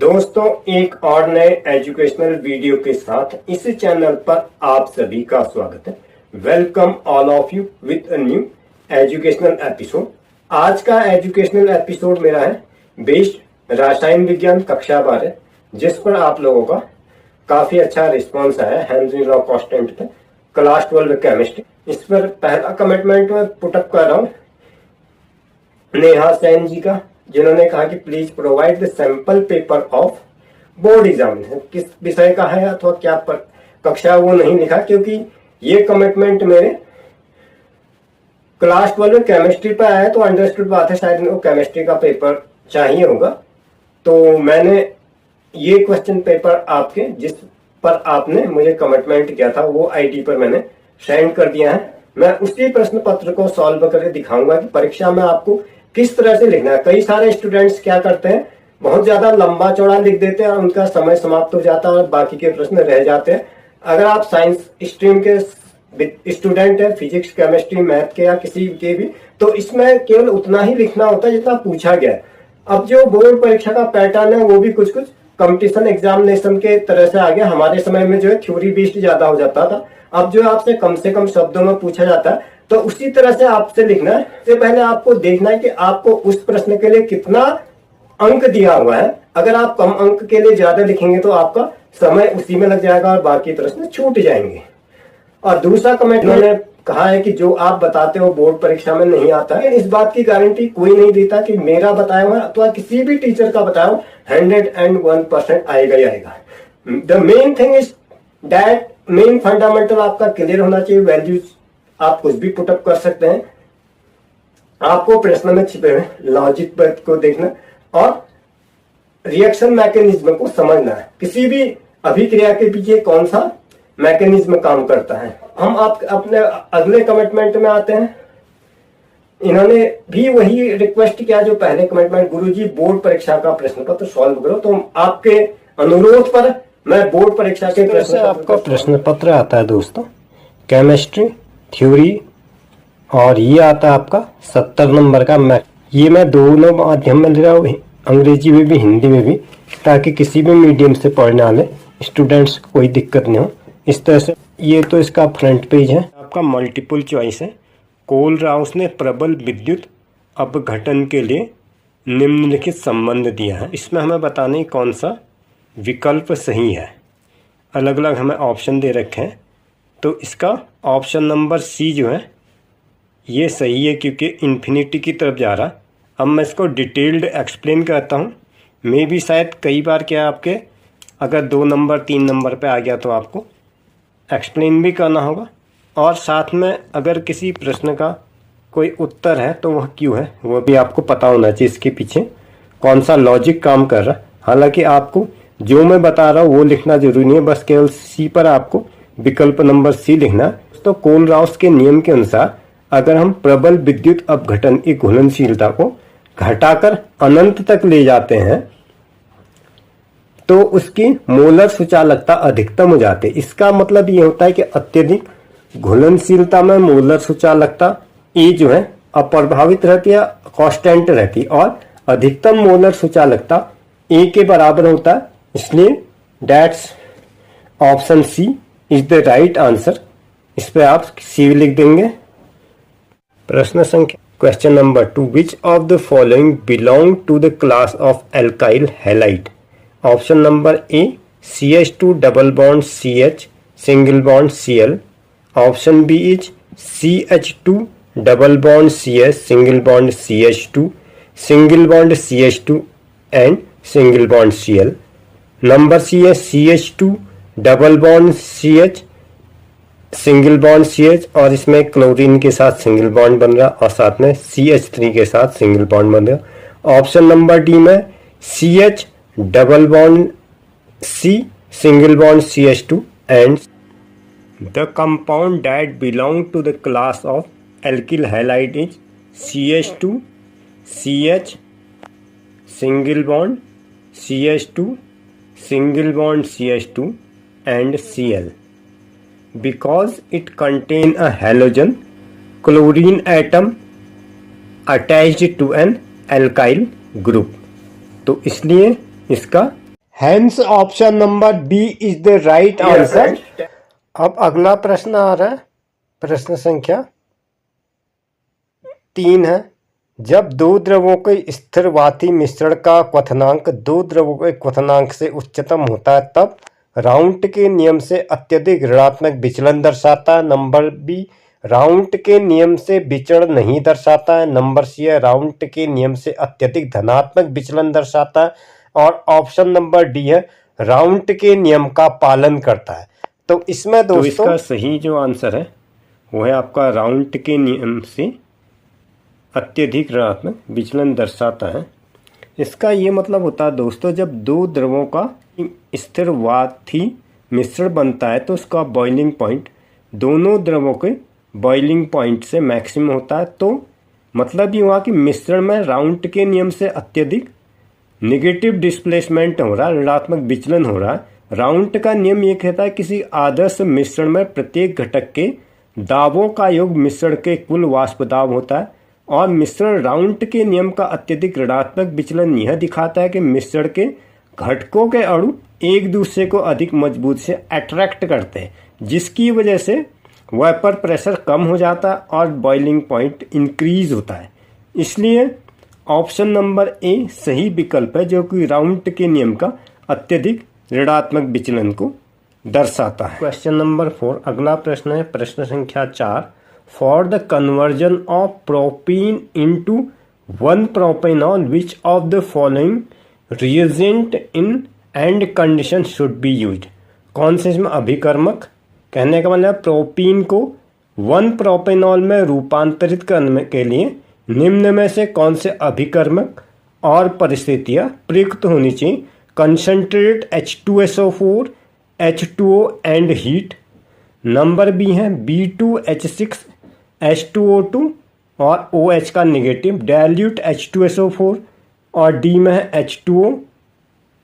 दोस्तों, एक और नए एजुकेशनल वीडियो के साथ इस चैनल पर आप सभी का स्वागत है। Welcome all of you with a new educational episode. आज का एजुकेशनल एपिसोड मेरा है बेस्ड रसायन विज्ञान कक्षा 12, जिस पर आप लोगों का काफी अच्छा रिस्पॉन्स आया है। हेनरी लॉ कांस्टेंट पे क्लास 12 केमिस्ट्री। इस पर पहला कमिटमेंट में पुटअप कर रहा हूँ नेहा सेन जी का, जिन्होंने कहा कि please provide the sample paper of board examination. किस विषय का है अथवा क्या कक्षा वो नहीं लिखा, क्योंकि ये कमिटमेंट मेरे क्लास 12 केमिस्ट्री पर आया तो अंडरस्टूड बात है, शायद इनको केमिस्ट्री का पेपर चाहिए होगा। तो मैंने ये क्वेश्चन पेपर आपके जिस पर आपने मुझे कमिटमेंट किया था वो आईडी पर मैंने सेंड कर दिया है। मैं उसी प्रश्न पत्र को सॉल्व करके दिखाऊंगा कि परीक्षा में आपको किस तरह से लिखना है। कई सारे स्टूडेंट्स क्या करते हैं, बहुत ज्यादा लंबा चौड़ा लिख देते हैं और उनका समय समाप्त हो जाता है और बाकी के प्रश्न रह जाते हैं। अगर आप साइंस स्ट्रीम के स्टूडेंट है, फिजिक्स केमिस्ट्री मैथ के या किसी के भी, तो इसमें केवल उतना ही लिखना होता है जितना पूछा गया है। अब जो बोर्ड परीक्षा का पैटर्न है वो भी कुछ कुछ कंपटीशन एग्जामिनेशन के तरह से आ गया। हमारे समय में जो है थ्योरी बेस्ड ज्यादा हो जाता था, अब जो आपसे कम से कम शब्दों में पूछा जाता है, तो उसी तरह से आपसे लिखना है। इससे पहले आपको देखना है कि आपको उस प्रश्न के लिए कितना अंक दिया हुआ है। अगर आप कम अंक के लिए ज्यादा लिखेंगे तो आपका समय उसी में लग जाएगा और बाकी प्रश्न छूट जाएंगे। और दूसरा कमेंट मैंने कहा है कि जो आप बताते हो बोर्ड परीक्षा में नहीं आता है, इस बात की गारंटी कोई नहीं देता कि मेरा बताया हुआ अथवा किसी भी टीचर का बताया हुआ 101% आएगा ही आएगा। The main thing is that main fundamental आपका क्लियर होना चाहिए। वैल्यूज आप कुछ भी पुटअप कर सकते हैं, आपको प्रश्न में छिपे हुए लॉजिक को देखना और रिएक्शन मैकेनिज्म को समझना है। किसी भी अभिक्रिया के पीछे कौन सा मैकेनिज्म काम करता है। हम आप अपने अगले कमिटमेंट में आते हैं। इन्होंने भी वही रिक्वेस्ट किया जो पहले कमिटमेंट, गुरुजी बोर्ड परीक्षा का प्रश्न पत्र सॉल्व करो। तो आपके अनुरोध पर मैं बोर्ड परीक्षा के प्रश्न आपका प्रश्न पत्र आता है दोस्तों, केमिस्ट्री थ्योरी, और ये आता है आपका 70 नंबर का। ये मैं दोनों माध्यम में ले रहा हूँ, अंग्रेजी में भी हिंदी में भी, ताकि किसी भी मीडियम से पढ़ने वाले स्टूडेंट्स को कोई दिक्कत नहीं हो। इस तरह से ये तो इसका फ्रंट पेज है। आपका मल्टीपल चॉइस है। कोल राउस ने प्रबल विद्युत अपघटन के लिए निम्नलिखित संबंध दिया है। इसमें हमें बताने कौन सा विकल्प सही है। अलग अलग हमें ऑप्शन दे रखे हैं, तो इसका ऑप्शन नंबर सी जो है ये सही है, क्योंकि इन्फिनिटी की तरफ जा रहा। अब मैं इसको डिटेल्ड एक्सप्लेन करता हूँ। मे भी शायद कई बार क्या आपके अगर 2 नंबर 3 नंबर पे आ गया तो आपको एक्सप्लेन भी करना होगा, और साथ में अगर किसी प्रश्न का कोई उत्तर है तो वह क्यों है वो भी आपको पता होना चाहिए, इसके पीछे कौन सा लॉजिक काम कर रहा है। हालांकि आपको जो मैं बता रहा हूँ वो लिखना जरूरी नहीं है, बस केवल सी पर आपको विकल्प नंबर सी लिखना। तो कोल राउस के नियम के अनुसार अगर हम प्रबल विद्युत अपघटन की घुलनशीलता को घटाकर अनंत तक ले जाते हैं तो उसकी मोलर सुचालकता अधिकतम हो जाती है। इसका मतलब ये होता है कि अत्यधिक घुलनशीलता में मोलर सुचालकता ए जो है अप्रभावित रहती है, कांस्टेंट रहती है, और अधिकतम मोलर सुचालकता ए के बराबर होता है। इसलिए that's option C is the right answer. इस पे आप सी लिख देंगे। प्रश्न संख्या question number 2, which of the following belong to the class of alkyl halide. Option number A CH2 double bond CH single bond Cl। Option B is CH2 double bond CS single bond CH2 single bond CH2 and single bond Cl। Number C है CH2 double bond CH single bond CH, और इसमें chlorine के साथ single bond बन रहा और साथ में CH3 के साथ सिंगल बॉन्ड बन रहा। ऑप्शन नंबर डी में CH double bond C single bond CH2 and the compound that belong to the class of alkyl halide is CH2 CH single bond CH2 single bond CH2 and Cl. Because it contain a halogen chlorine atom attached to an alkyl group, तो इसलिए इसका Hence option number B is the right answer. अब अगला प्रश्न आ रहा है, प्रश्न संख्या 3 है। जब दो द्रवों के स्थिरवाती मिश्रण का क्वथनांक दो द्रवों के क्वथनांक से उच्चतम होता है तब राउंट के नियम से अत्यधिक ऋणात्मक विचलन दर्शाता है। नंबर बी, राउंट के नियम से विचलन नहीं दर्शाता है। नंबर सी है, राउंट के नियम से अत्यधिक धनात्मक विचलन दर्शाता है। और ऑप्शन नंबर डी है, राउंट के नियम का पालन करता है। तो इसमें दोस्तों तो इसका सही जो आंसर है वो है आपका राउंट के नियम से अत्यधिक ऋणात्मक विचलन दर्शाता है। इसका ये मतलब होता है दोस्तों, जब दो द्रवों का स्थिरवाती मिश्रण बनता है तो उसका बॉइलिंग पॉइंट दोनों द्रवों के बॉइलिंग पॉइंट से मैक्सिमम होता है। तो मतलब ये हुआ कि मिश्रण में राउंट के नियम से अत्यधिक नेगेटिव डिस्प्लेसमेंट हो रहा है, ऋणात्मक विचलन हो रहा है। राउंट का नियम ये कहता है किसी आदर्श मिश्रण में प्रत्येक घटक के दाबों का योग मिश्रण के कुल वाष्प दाब होता है। और मिश्रण राउंट के नियम का अत्यधिक ऋणात्मक विचलन यह दिखाता है कि मिश्रण के घटकों के अणु एक दूसरे को अधिक मजबूत से अट्रैक्ट करते हैं, जिसकी वजह से वेपर प्रेशर कम हो जाता है और बॉइलिंग पॉइंट इंक्रीज होता है। इसलिए ऑप्शन नंबर ए सही विकल्प है, जो कि राउंट के नियम का अत्यधिक ऋणात्मक विचलन को दर्शाता है। क्वेश्चन नंबर 4 अगला प्रश्न है, प्रश्न संख्या 4। For the conversion of propene into 1 propanol which of the following reagent in and condition should be used. कौन से इसमें अभिकर्मक, कहने का मतलब प्रोपीन को 1 प्रोपेनॉल में रूपांतरित करने के लिए निम्न में से कौन से अभिकर्मक और परिस्थितियां प्रयुक्त होनी चाहिए। Concentrate H2SO4, H2O and heat. Number B है B2H6, H2O2 और OH का निगेटिव डाइल्यूट H2SO4। और डी में है H2O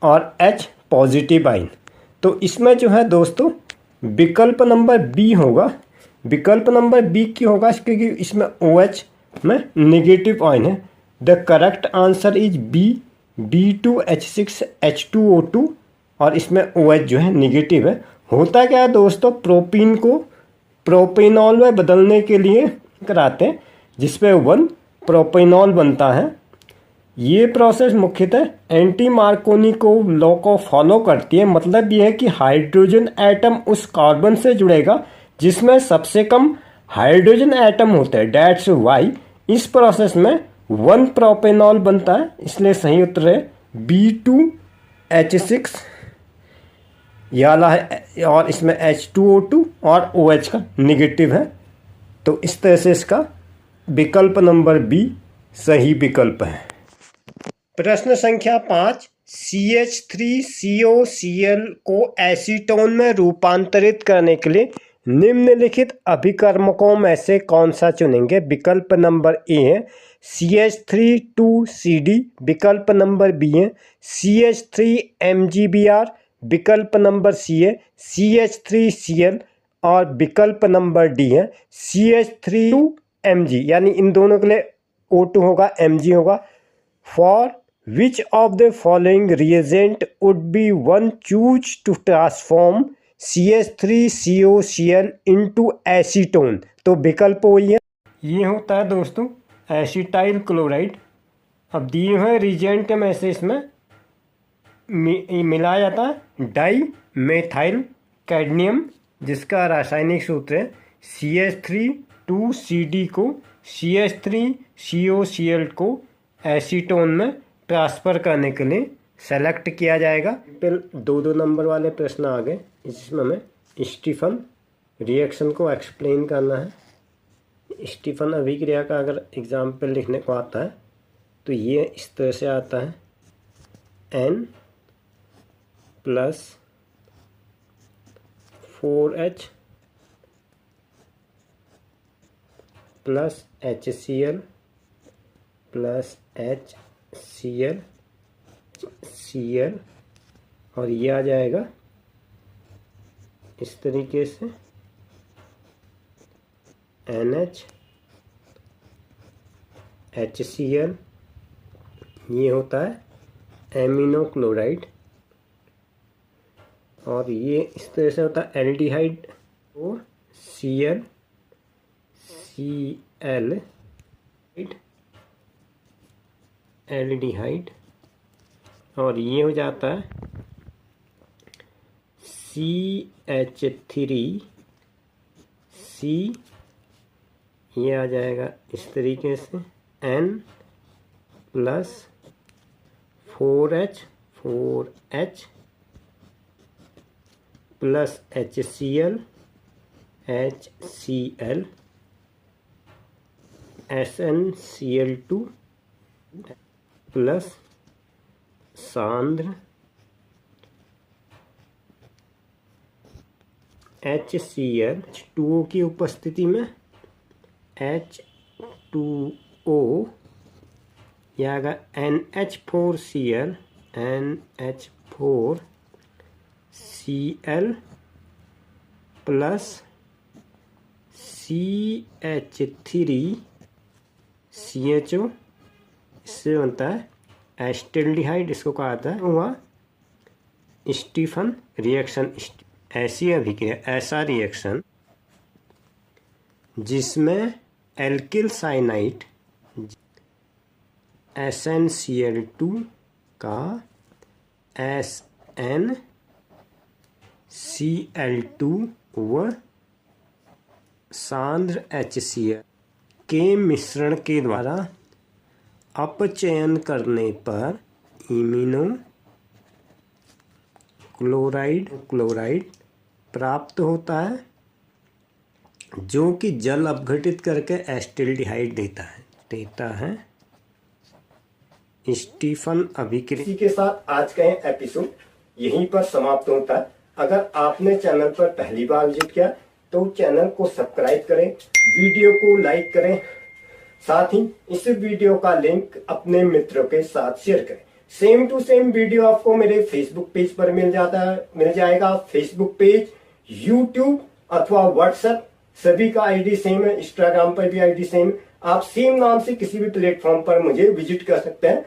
और H पॉजिटिव आइन। तो इसमें जो है दोस्तों विकल्प नंबर बी होगा। विकल्प नंबर बी क्यों होगा, क्योंकि इसमें OH में नेगेटिव आयन है। The correct answer is B, B2H6, H2O2 और इसमें OH जो है नेगेटिव है। होता क्या है दोस्तों, प्रोपीन को प्रोपेनॉल में बदलने के लिए कराते हैं, जिसपे 1 प्रोपेनॉल बनता है। ये प्रोसेस मुख्यतः एंटी मार्कोनी को लॉ को फॉलो करती है। मतलब ये है कि हाइड्रोजन एटम उस कार्बन से जुड़ेगा जिसमें सबसे कम हाइड्रोजन एटम होते हैं। डैट्स वाई इस प्रोसेस में 1 प्रोपेनॉल बनता है। इसलिए सही उत्तर है B2H6 याला है और इसमें H2O2 और OH का निगेटिव है। तो इस तरह से इसका विकल्प नंबर बी सही विकल्प है। प्रश्न संख्या 5 CH3COCl को एसीटोन में रूपांतरित करने के लिए निम्नलिखित अभिकर्मकों में से कौन सा चुनेंगे। विकल्प नंबर ए है CH3 2CD, विकल्प नंबर बी है CH3MgBr, विकल्प नंबर सी है CH3Cl और विकल्प नंबर डी है CH3 2Mg। यानी इन दोनों के लिए O2 होगा, Mg होगा। For which of the following reagent would be one choose to transform CH3COCl into acetone. तो विकल्प वही है, ये होता है दोस्तों एसिटाइल क्लोराइड। अब दिए हुए रिएजेंट में से इसमें मिलाया जाता है डाई मेथाइल कैडमियम, जिसका रासायनिक सूत्र है CH3 2CD को CH3COCl को एसीटोन में ट्रांसफ़र करने के लिए सेलेक्ट किया जाएगा। फिर 2-2 नंबर वाले प्रश्न आ गए, इसमें हमें स्टीफन रिएक्शन को एक्सप्लेन करना है। स्टीफन अभिक्रिया का अगर एग्जाम्पल लिखने को आता है तो ये इस तरह से आता है N+4H + HCl + HCl और ये आ जाएगा इस तरीके से NH HCl। ये होता है एमिनो क्लोराइड और ये इस तरह से होता है एल्डिहाइड ओ Cl Cl एल्डिहाइड, और ये हो जाता है CH3 C, ये आ जाएगा इस तरीके से N plus 4H plus HCl SnCl2 plus सांद्र HCl H2O की उपस्थिति में H2O, यह आएगा NH4Cl प्लस CH3CHO, इससे बनता है एस्टेल्डिहाइड, इसको कहा जाता है हुआ स्टीफन रिएक्शन। ऐसी अभिक्रिया, ऐसा रिएक्शन जिसमें एल्किल साइनाइड SnCl2 का SnCl2 व सांद्र HCl के मिश्रण के द्वारा अपचयन करने पर इमिनो क्लोराइड प्राप्त होता है, जो कि जल अपघटित करके एस्टेल्डिहाइड देता है स्टीफन अभिक्रिया। इसी के साथ आज का एपिसोड यहीं पर समाप्त होता है। अगर आपने चैनल पर पहली बार विजिट किया तो चैनल को सब्सक्राइब करें, वीडियो को लाइक करें, साथ ही इस वीडियो का लिंक अपने मित्रों के साथ शेयर करें। सेम टू सेम वीडियो आपको मेरे फेसबुक पेज पर मिल जाएगा। फेसबुक पेज, यूट्यूब अथवा व्हाट्सएप सभी का आईडी सेम है, इंस्टाग्राम पर भी आईडी सेम है। आप सेम नाम से किसी भी प्लेटफॉर्म पर मुझे विजिट कर सकते हैं।